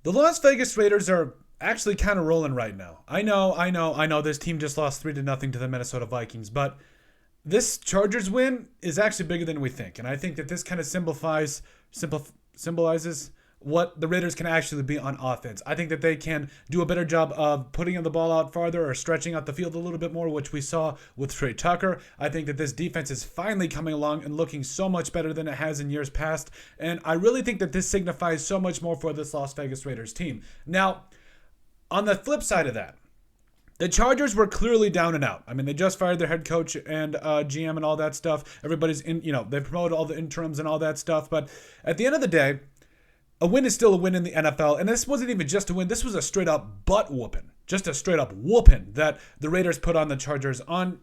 The Las Vegas Raiders are actually kind of rolling right now. I know. This team just lost 3-0 to the Minnesota Vikings, but this Chargers win is actually bigger than we think, and I think that this kind of symbolizes what the Raiders can actually be on offense. I think that they can do a better job of putting the ball out farther or stretching out the field a little bit more, which we saw with Trey Tucker. I think that this defense is finally coming along and looking so much better than it has in years past, and I really think that this signifies so much more for this Las Vegas Raiders team. Now, on the flip side of that, the Chargers were clearly down and out. I mean, they just fired their head coach and GM and all that stuff. Everybody's in, they promoted all the interims and all that stuff. But at the end of the day, a win is still a win in the NFL. And this wasn't even just a win. This was a straight up butt whooping. Just a straight up whooping that the Raiders put on the Chargers on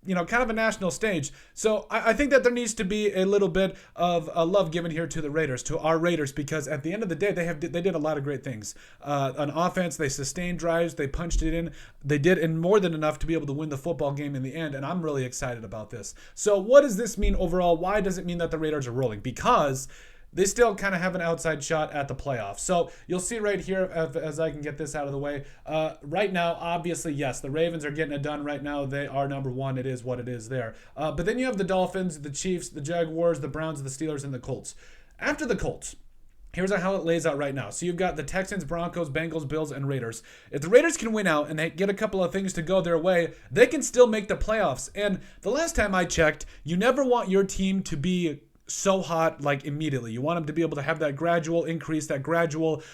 kind of a national stage. So I think that there needs to be a little bit of love given here to the Raiders, to our Raiders, because at the end of the day, they did a lot of great things. On offense, they sustained drives, they punched it in, they did and more than enough to be able to win the football game in the end, and I'm really excited about this. So what does this mean overall? Why does it mean that the Raiders are rolling? Because they still kind of have an outside shot at the playoffs. So you'll see right here, as I can get this out of the way. Right now, obviously, yes, the Ravens are getting it done right now. They are number one. It is what it is there. But then you have the Dolphins, the Chiefs, the Jaguars, the Browns, the Steelers, and the Colts. After the Colts, here's how it lays out right now. So you've got the Texans, Broncos, Bengals, Bills, and Raiders. If the Raiders can win out and they get a couple of things to go their way, they can still make the playoffs. And the last time I checked, you never want your team to be so hot like immediately. You want them to be able to have that gradual increase, that gradual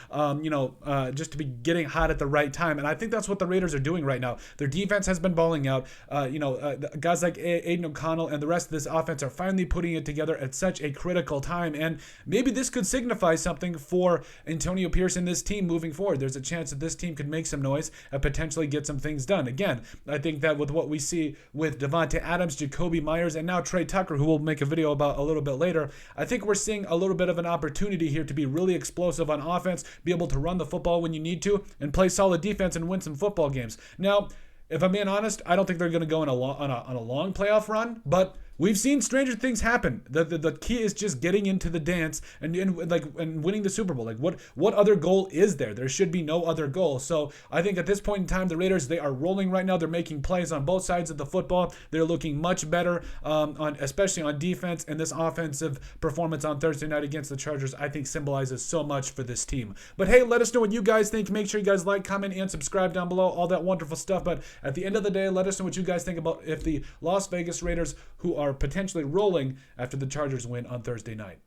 just to be getting hot at the right time, and I think that's what the Raiders are doing right now. Their defense has been balling out. Guys like Aiden O'Connell and the rest of this offense are finally putting it together at such a critical time, and maybe this could signify something for Antonio Pierce and this team moving forward. There's a chance that this team could make some noise and potentially get some things done. Again, I think that with what we see with Devontae Adams, Jacoby Myers, and now Trey Tucker, who we'll make a video about a little bit later, I think we're seeing a little bit of an opportunity here to be really explosive on offense, be able to run the football when you need to, and play solid defense and win some football games. Now, if I'm being honest, I don't think they're going to go on a long playoff run, but we've seen stranger things happen. The key is just getting into the dance and winning the Super Bowl. Like what other goal is there? There should be no other goal. So I think at this point in time, the Raiders, they are rolling right now. They're making plays on both sides of the football. They're looking much better especially on defense, and this offensive performance on Thursday night against the Chargers, I think symbolizes so much for this team. But hey, let us know what you guys think. Make sure you guys like, comment, and subscribe down below. All that wonderful stuff. But at the end of the day, let us know what you guys think about if the Las Vegas Raiders, who are potentially rolling after the Chargers win on Thursday night.